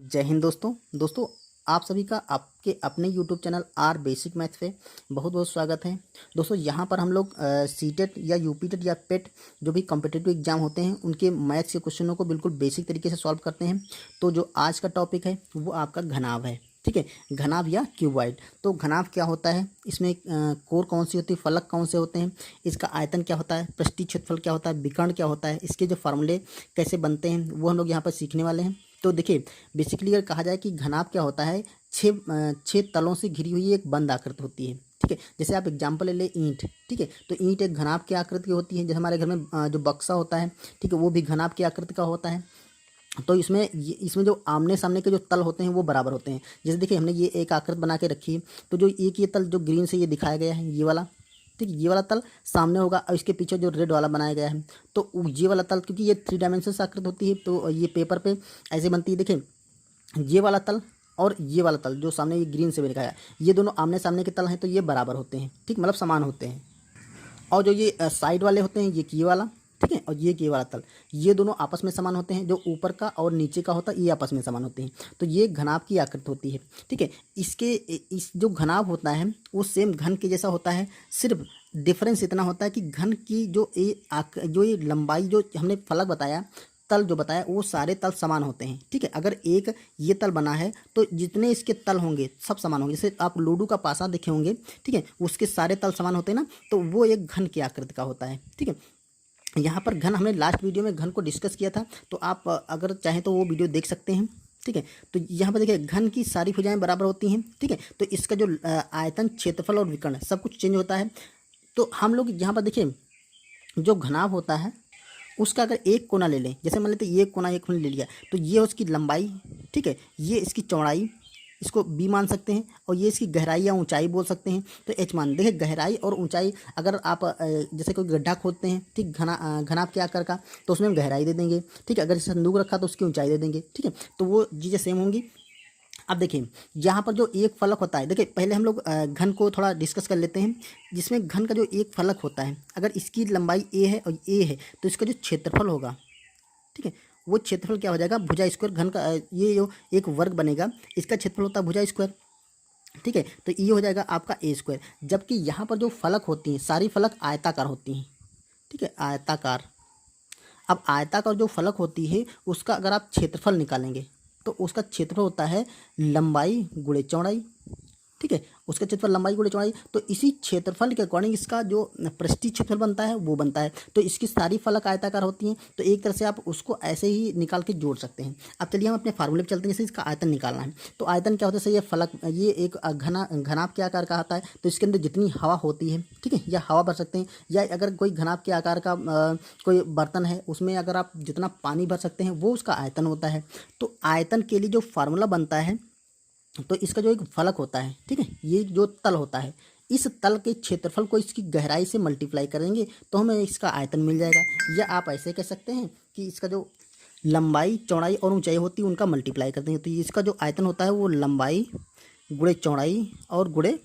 जय हिंद दोस्तों आप सभी का आपके अपने YouTube channel are basic maths पे बहुत बहुत स्वागत है। दोस्तों यहाँ पर हम लोग सीटेट या यूपीटेट या पेट जो भी कॉम्पिटिटिव एग्जाम होते हैं उनके मैथ्स के क्वेश्चनों को बिल्कुल बेसिक तरीके से सॉल्व करते हैं। तो जो आज का टॉपिक है वो आपका घनाभ है, ठीक है। घनाभ या क्यूबॉइड। तो घनाभ क्या होता है, इसमें कोर कौन सी होती है, फलक कौन से होते हैं, इसका आयतन क्या होता है, पृष्ठीय क्षेत्रफल क्या होता है, विकर्ण क्या होता है, इसके जो फार्मूले कैसे बनते हैं वो हम लोग यहाँ पर सीखने वाले हैं। तो देखिए बेसिकली अगर कहा जाए कि घनाभ क्या होता है, छः तलों से घिरी हुई एक बंद आकृति होती है, ठीक है। जैसे आप एग्जांपल ले ले ईंट, ठीक है। तो ईंट एक घनाभ की आकृति की होती है। जैसे हमारे घर में जो बक्सा होता है, ठीक है, वो भी घनाभ की आकृति का होता है। तो इसमें जो आमने सामने के जो तल होते हैं वो बराबर होते हैं। जैसे देखिए हमने ये एक आकृति बना के रखी है, तो जो एक ये तल जो ग्रीन से ये दिखाया गया है ये वाला, ठीक है, ये वाला तल सामने होगा और इसके पीछे जो रेड वाला बनाया गया है तो ये वाला तल, क्योंकि ये 3 डायमेंशन आकृति होती है तो ये पेपर पे ऐसे बनती है। देखिए ये वाला तल और ये वाला तल जो सामने ये ग्रीन से भी दिखाया, ये दोनों आमने सामने के तल हैं तो ये बराबर होते हैं, ठीक, मतलब समान होते हैं। और जो ये साइड वाले होते हैं, ये वाला, ठीक है, और ये वाला तल, ये दोनों आपस में समान होते हैं। जो ऊपर का और नीचे का होता है ये आपस में समान होते हैं। तो ये घनाभ की आकृति होती है, ठीक है। इस जो घनाभ होता है वो सेम घन के जैसा होता है, सिर्फ डिफरेंस इतना होता है कि घन की जो ये लंबाई जो हमने फलक बताया, तल जो बताया, वो सारे तल समान होते हैं, ठीक है। अगर एक ये तल बना है तो जितने इसके तल होंगे सब समान होंगे। जैसे आप लूडो का पासा देखे होंगे, ठीक है, उसके सारे तल समान होते हैं ना, तो वो एक घन की आकृति का होता है, ठीक है। यहाँ पर घन हमने लास्ट वीडियो में घन को डिस्कस किया था, तो आप अगर चाहें तो वो वीडियो देख सकते हैं, ठीक है। तो यहाँ पर देखिए घन की सारी भुजाएं बराबर होती हैं, ठीक है। तो इसका जो आयतन, क्षेत्रफल और विकर्ण सब कुछ चेंज होता है। तो हम लोग यहाँ पर देखिए जो घनाभ होता है उसका अगर एक कोना ले लें, जैसे मान लेते ये कोना एक हमने ले लिया, तो ये उसकी लंबाई, ठीक है, ये इसकी चौड़ाई, इसको बी मान सकते हैं, और ये इसकी गहराई या ऊंचाई बोल सकते हैं तो एच मान। देखिए गहराई और ऊंचाई अगर आप जैसे कोई गड्ढा खोदते हैं, ठीक, घनाभ के आकार का, तो उसमें हम गहराई दे देंगे, ठीक है। अगर संदूक रखा तो उसकी ऊंचाई दे देंगे, ठीक है। तो वो चीज़ें सेम होंगी। अब देखिए यहाँ पर जो एक फलक होता है, देखिए पहले हम लोग घन को थोड़ा डिस्कस कर लेते हैं। जिसमें घन का जो एक फलक होता है, अगर इसकी लंबाई ए है और ए है तो इसका जो क्षेत्रफल होगा, ठीक है, वो क्षेत्रफल क्या हो जाएगा, भुजा स्क्वायर। घन का ये जो एक वर्ग बनेगा इसका क्षेत्रफल होता है भुजा स्क्वायर, ठीक है। तो ये हो जाएगा आपका ए स्क्वायर। जबकि यहाँ पर जो फलक होती हैं सारी फलक आयताकार होती हैं, ठीक है, आयताकार। अब आयताकार जो फलक होती है उसका अगर आप क्षेत्रफल निकालेंगे तो उसका क्षेत्रफल होता है लंबाई गुणे चौड़ाई, ठीक है। उसका क्षेत्रफल लंबाई गुणे चौड़ाई। तो इसी क्षेत्रफल के अकॉर्डिंग इसका जो पृष्ठीय क्षेत्रफल बनता है वो बनता है। तो इसकी सारी फलक आयताकार होती हैं, तो एक तरह से आप उसको ऐसे ही निकाल के जोड़ सकते हैं। अब चलिए हम अपने फार्मूले पर चलते हैं। जैसे इसका आयतन निकालना है तो आयतन क्या होता है, जैसे ये फलक, ये एक घनाभ के आकार का आता है, तो इसके अंदर जितनी हवा होती है, ठीक है, या हवा भर सकते हैं, या अगर कोई घनाभ के आकार का कोई बर्तन है उसमें अगर आप जितना पानी भर सकते हैं वो उसका आयतन होता है। तो आयतन के लिए जो फार्मूला बनता है, तो इसका जो एक फलक होता है, ठीक है, ये जो तल होता है, इस तल के क्षेत्रफल को इसकी गहराई से मल्टीप्लाई करेंगे तो हमें इसका आयतन मिल जाएगा। या आप ऐसे कह सकते हैं कि इसका जो लंबाई, चौड़ाई और ऊंचाई होती है उनका मल्टीप्लाई करते हैं, तो इसका जो आयतन होता है वो लंबाई गुणे चौड़ाई और गुणे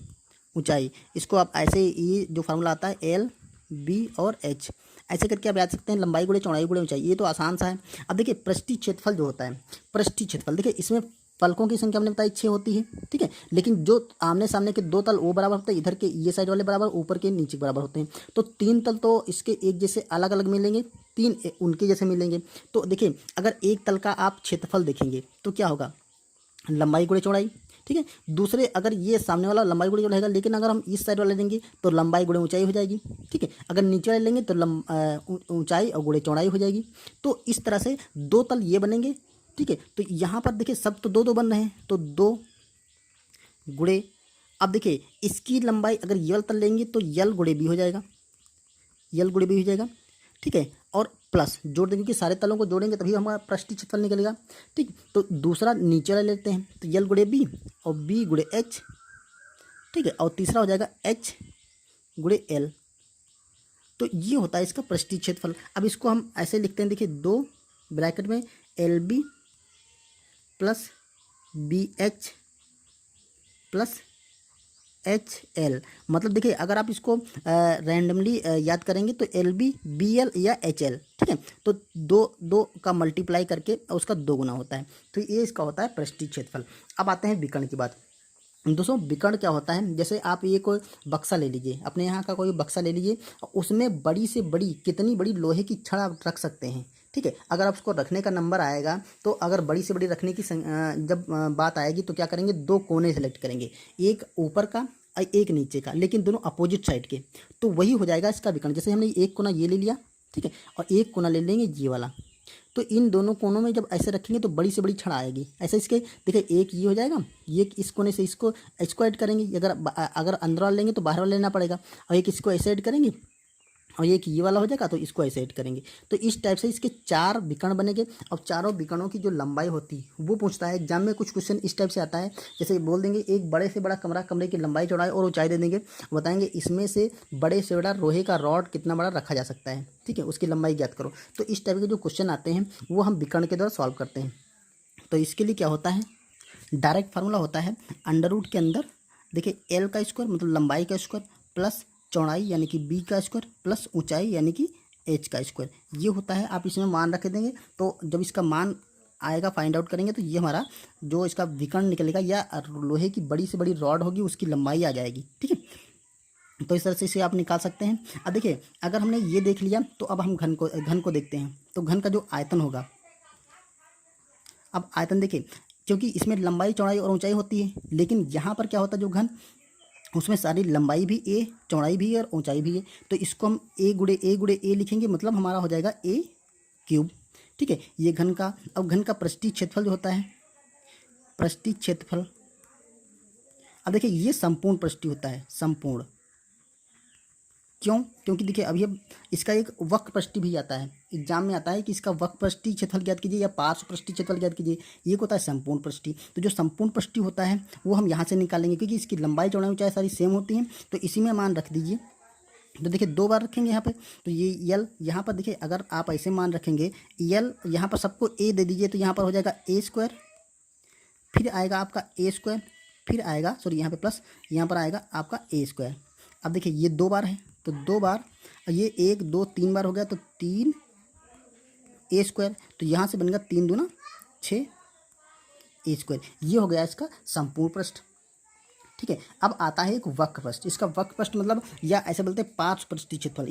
ऊंचाई। इसको आप ऐसे, ये जो फार्मूला आता है एल, बी और एच, ऐसे करके आप याद सकते हैं, लंबाई गुणे चौड़ाई गुणे ऊंचाई। ये तो आसान सा है। अब देखिए पृष्ठीय क्षेत्रफल जो होता है, पृष्ठीय क्षेत्रफल देखिए इसमें फलकों की संख्या हमने बताई 6 होती है, ठीक है। लेकिन जो आमने सामने के दो तल वो बराबर होते हैं, इधर के ये साइड वाले बराबर, ऊपर के नीचे बराबर होते हैं। तो 3 तल तो इसके एक जैसे अलग अलग मिलेंगे, 3 उनके जैसे मिलेंगे। तो देखिए अगर एक तल का आप क्षेत्रफल देखेंगे तो क्या होगा, लंबाई गुणे चौड़ाई, ठीक है। दूसरे अगर ये सामने वाला लंबाई गुणे चौड़ाई रहेगा, लेकिन अगर हम इस साइड वाला लेंगे तो लंबाई गुणे ऊंचाई हो जाएगी, ठीक है। अगर नीचे वाले लेंगे तो ऊंचाई और गुणे चौड़ाई हो जाएगी। तो इस तरह से दो तल ये बनेंगे, ठीक है। तो यहाँ पर देखिए सब तो दो दो बन रहे हैं, तो 2 गुणे, अब देखिए इसकी लंबाई अगर ये वाला तल लेंगे तो यल गुणे बी हो जाएगा, यल गुणे बी हो जाएगा, ठीक है। और प्लस जोड़ देंगे क्योंकि सारे तलों को जोड़ेंगे तभी हमारा पृष्ठीय क्षेत्रफल निकलेगा, ठीक। तो दूसरा नीचे वाला लेते हैं, तो यल गुणे बी और बी गुणे एच, ठीक है। और तीसरा हो जाएगा एच गुणे एल। तो ये होता है इसका पृष्ठीय क्षेत्रफल। अब इसको हम ऐसे लिखते हैं, देखिए 2 ब्रैकेट में L B plus B H plus HL, मतलब देखिए अगर आप इसको रैंडमली याद करेंगे तो LB BL या HL, ठीक है। तो दो दो का मल्टीप्लाई करके उसका 2 गुना होता है। तो ये इसका होता है पृष्ठीय क्षेत्रफल। अब आते हैं विकर्ण की बात। दोस्तों विकर्ण क्या होता है, जैसे आप ये कोई बक्सा ले लीजिए, अपने यहाँ का कोई बक्सा ले लीजिए, उसमें बड़ी से बड़ी कितनी बड़ी लोहे की छड़ आप रख सकते हैं, ठीक है। अगर आप उसको रखने का नंबर आएगा तो अगर बड़ी से बड़ी रखने की जब बात आएगी तो क्या करेंगे, 2 कोने सेलेक्ट करेंगे, एक ऊपर का और एक नीचे का, लेकिन दोनों अपोजिट साइड के, तो वही हो जाएगा इसका विकर्ण। जैसे हमने एक कोना ये ले लिया, ठीक है, और एक कोना ले लेंगे ये वाला, तो इन दोनों कोनों में जब ऐसे रखेंगे तो बड़ी से बड़ी छड़ आएगी। ऐसे इसके देखिए एक ये हो जाएगा, ये इस कोने से इसको ऐड करेंगे, अगर अंदर वाला लेंगे तो बाहर वाला लेना पड़ेगा, और एक इसको ऐसे ऐड करेंगे और एक ये वाला हो जाएगा तो इसको ऐसे ऐड करेंगे। तो इस टाइप से इसके 4 विकर्ण बनेंगे। और चारों विकर्णों की जो लंबाई होती है वो पूछता है एग्जाम में। कुछ क्वेश्चन इस टाइप से आता है, जैसे बोल देंगे एक बड़े से बड़ा कमरे की लंबाई चौड़ाई और ऊंचाई दे देंगे, बताएंगे इसमें से बड़े से बड़ा लोहे का रॉड कितना बड़ा रखा जा सकता है, ठीक है, उसकी लंबाई ज्ञात करो। तो इस टाइप के जो क्वेश्चन आते हैं वो हम विकर्ण के द्वारा सॉल्व करते हैं। तो इसके लिए क्या होता है, डायरेक्ट फार्मूला होता है अंडर रूट के अंदर देखिए एल का स्क्वायर मतलब लंबाई का स्क्वायर प्लस चौड़ाई यानी कि बी का स्क्वायर प्लस ऊंचाई यानी कि एच का स्क्वायर, ये होता है। आप इसमें मान रख देंगे तो जब इसका मान आएगा फाइंड आउट करेंगे तो ये हमारा जो इसका विकर्ण निकलेगा या लोहे की बड़ी से बड़ी रॉड होगी उसकी लंबाई आ जाएगी, ठीक है। तो इस तरह से इसे आप निकाल सकते हैं। अब देखिए अगर हमने ये देख लिया तो अब हम घन को देखते हैं। तो घन का जो आयतन होगा, अब आयतन देखिए क्योंकि इसमें लंबाई चौड़ाई और ऊंचाई होती है, लेकिन यहाँ पर क्या होता है जो घन, उसमें सारी लंबाई भी ए, चौड़ाई भी है और ऊंचाई भी है। तो इसको हम ए गुड़े ए लिखेंगे, मतलब हमारा हो जाएगा ए क्यूब, ठीक है। ये घन का, अब घन का पृष्ठीय क्षेत्रफल जो होता है, पृष्ठीय क्षेत्रफल, अब देखिए ये संपूर्ण पृष्ठीय होता है, संपूर्ण। क्यों, क्योंकि देखिए अब ये इसका एक वक्र पृष्ठीय भी आता है, एग्जाम में आता है कि इसका वक्र पृष्ठीय क्षेत्रफल ज्ञात कीजिए या पार्श्व पृष्ठीय क्षेत्रफल ज्ञात कीजिए। ये होता है संपूर्ण पृष्ठीय। तो जो संपूर्ण पृष्ठीय होता है वो हम यहाँ से निकालेंगे, क्योंकि इसकी लंबाई चौड़ाई ऊंचाई सारी सेम होती हैं। तो इसी में मान रख दीजिए। तो देखिए 2 बार रखेंगे यहाँ पे, तो ये यल यहाँ पर देखिए अगर आप ऐसे मान रखेंगे यल, यहाँ पर सबको ए दे दीजिए, तो यहाँ पर हो जाएगा ए स्क्वायर, फिर आएगा आपका ए स्क्वायर, फिर आएगा सॉरी यहाँ पे प्लस, यहाँ पर आएगा आपका ए स्क्वायर। अब देखिए ये 2 बार है तो 2 बार, ये 1 2 3 बार हो गया तो 3 ए स्क्वायर, तो यहाँ से बनेगा 3 दूना 6 ए स्क्वायर। ये हो गया इसका संपूर्ण पृष्ठ, ठीक है। अब आता है एक वक्र पृष्ठ। इसका वक्र पृष्ठ मतलब या ऐसे बोलते हैं पार्श्व पृष्ठीय क्षेत्रफल,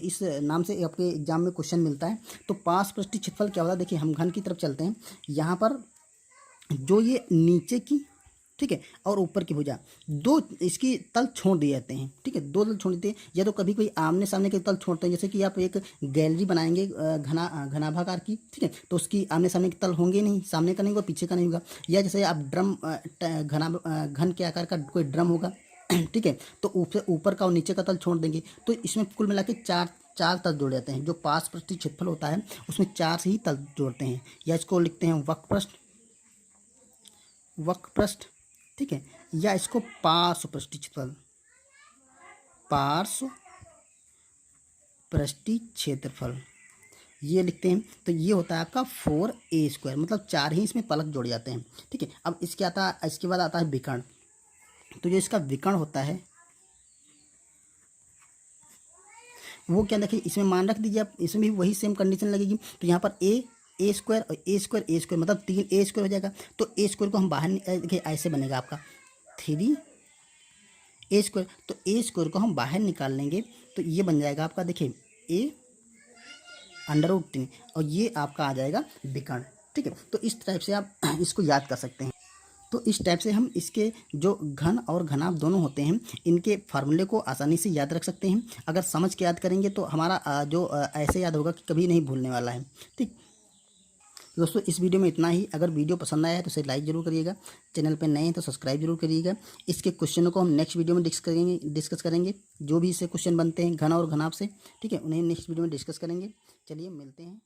इस नाम से आपके एग्जाम में क्वेश्चन मिलता है। तो पार्श्व पृष्ठीय क्षेत्रफल क्या होता है, देखिए हम घन की तरफ चलते हैं। यहाँ पर जो ये नीचे की, ठीक है, और ऊपर की भुजा, 2 इसकी तल छोड़ दिए जाते हैं, ठीक है, 2 तल छोड़ देते हैं। या तो कभी कोई आमने सामने के तल छोड़ते हैं, जैसे कि आप एक गैलरी बनाएंगे घनाभाकार की, ठीक है, तो उसकी आमने सामने के तल होंगे नहीं, सामने का नहीं होगा, पीछे का नहीं होगा। या जैसे आप ड्रम घन के आकार का कोई ड्रम होगा, ठीक है, तो ऊपर का और नीचे का तल छोड़ देंगे। तो इसमें कुल मिला के चार तल जोड़ जाते हैं। जो पार्श्व पृष्ठीय क्षेत्रफल होता है उसमें 4 से ही तल जोड़ते हैं, या इसको लिखते हैं वक्र पृष्ठ, ठीक है, या इसको पार्श्व पृष्ठीय क्षेत्रफल, पार्श्व पृष्ठीय क्षेत्रफल ये लिखते हैं। तो ये होता है आपका 4a स्क्वायर, मतलब 4 ही इसमें पलक जोड़े जाते हैं, ठीक है। अब इसके बाद आता है विकर्ण। तो जो इसका विकर्ण होता है वो क्या, देखिए इसमें मान रख दीजिए आप, इसमें भी वही सेम कंडीशन लगेगी। तो यहाँ पर ए स्क्वायर और ए स्क्वायर मतलब 3a स्क्वायर हो जाएगा। तो ए स्क्वायर को हम बाहर देखिए ऐसे बनेगा आपका 3a स्क्वायर। तो ए स्क्वायर को हम बाहर निकाल लेंगे तो ये बन जाएगा आपका, देखिए a √3 और ये आपका आ जाएगा विकर्ण, ठीक है। तो इस टाइप से आप इसको याद कर सकते हैं। तो इस टाइप से हम इसके जो घन और घनाभ दोनों होते हैं इनके फार्मूले को आसानी से याद रख सकते हैं। अगर समझ के याद करेंगे तो हमारा जो ऐसे याद होगा कि कभी नहीं भूलने वाला है, ठीक। दोस्तों इस वीडियो में इतना ही। अगर वीडियो पसंद आया है तो इसे लाइक जरूर करिएगा, चैनल पर नए हैं तो सब्सक्राइब जरूर करिएगा। इसके क्वेश्चनों को हम नेक्स्ट वीडियो में डिस्कस करेंगे। जो भी इससे क्वेश्चन बनते हैं घन और घनाभ से, ठीक है, उन्हें नेक्स्ट वीडियो में डिस्कस करेंगे। चलिए मिलते हैं।